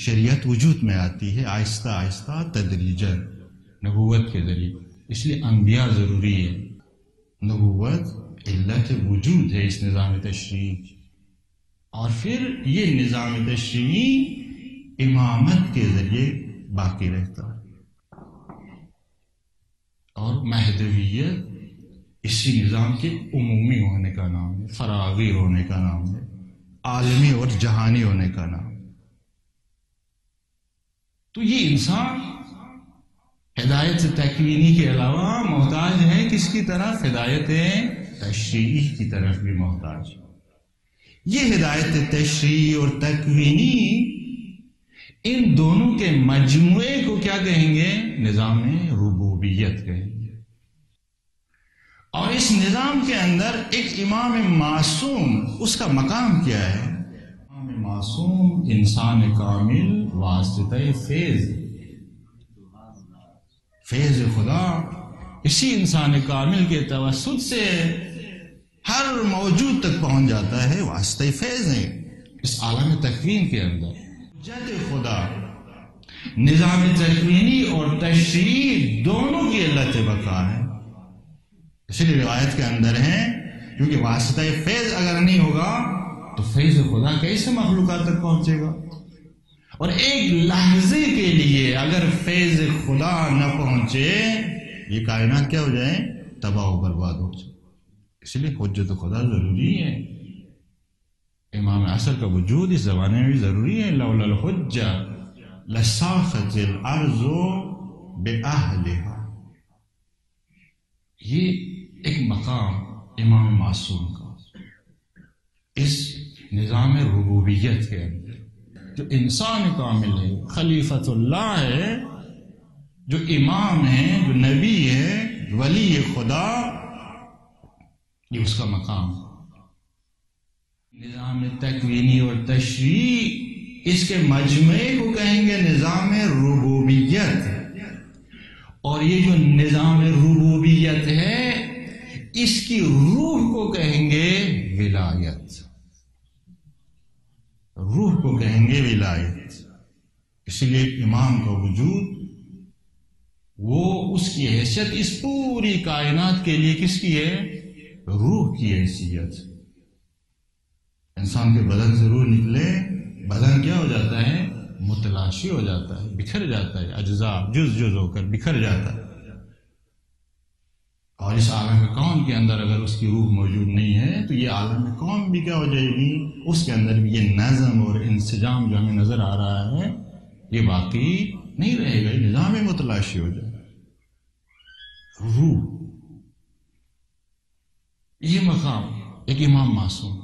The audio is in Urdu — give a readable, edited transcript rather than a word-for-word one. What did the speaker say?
شریعت وجود میں آتی ہے آہستہ آہستہ تدریجاً نبوت کے ذریعے. اس لیے انبیاء ضروری ہے. نبوت علت وجود ہے اس نظام تشریعی، اور پھر یہ نظام تشریعی امامت کے ذریعے باقی رہتا ہے. اور مہدویت اسی نظام کے عمومی ہونے کا نام ہے، فراغیر ہونے کا نام ہے، عالمی اور جہانی ہونے کا نام. تو یہ انسان ہدایت تکوینی کے علاوہ محتاج ہے کس کی طرف؟ ہدایت تشریعی کی طرف بھی محتاج. یہ ہدایت تشریعی اور تکوینی، ان دونوں کے مجموعے کو کیا کہیں گے؟ نظام ربوبیت کہیں گے. اور اس نظام کے اندر ایک امام معصوم، اس کا مقام کیا ہے؟ امام معصوم انسان کامل واسطہ فیض خدا، اسی انسان کامل کے توسط سے ہر موجود تک پہنچ جاتا ہے. واسطہ فیض ہے اس عالم تکوین کے اندر. جد خدا نظام تکوینی اور تشریعی دونوں کی علت بقا ہے. اسی لیے روایت کے اندر ہے، کیونکہ واسطہ فیض اگر نہیں ہوگا تو فیض خدا کیسے مخلوقات تک پہنچے گا؟ اور ایک لحظے کے لیے اگر فیض خدا نہ پہنچے، یہ کائنات کیا ہو جائے؟ تباہ و برباد ہو جائے. اس لیے حجت خدا ضروری ہے. امام عصر کا وجود اس زمانے میں بھی ضروری ہے. لولا الحجہ لساخت الارض بأہلہا. یہ ایک مقام امام معصوم کا اس نظام ربوبیت کے اندر، جو انسان کامل ہے، خلیفۃ اللہ ہے، جو امام ہے، جو نبی ہے، ولی خدا، یہ اس کا مقام. نظام تکوینی اور تشریعی، اس کے مجموعے کو کہیں گے نظام ربوبیت. اور یہ جو نظام ربوبیت ہے، اس کی روح کو کہیں گے ولایت. روح کو کہیں گے ولایت. اس لیے امام کا وجود، وہ اس کی حیثیت اس پوری کائنات کے لیے کس کی ہے؟ روح کی حیثیت. انسان کے بدن سے روح نکلے، بدن کیا ہو جاتا ہے؟ متلاشی ہو جاتا ہے، بکھر جاتا ہے، اجزاء جز ہو کر بکھر جاتا ہے. اور اس عالم کون کے اندر اگر اس کی روح موجود نہیں ہے تو یہ عالم کون بھی کیا ہو جائے گی؟ اس کے اندر بھی یہ نظم اور انسجام جو ہمیں نظر آ رہا ہے یہ باقی نہیں رہے گا، نظام متلاشی ہو جائے. روح، یہ مقام ایک امام معصوم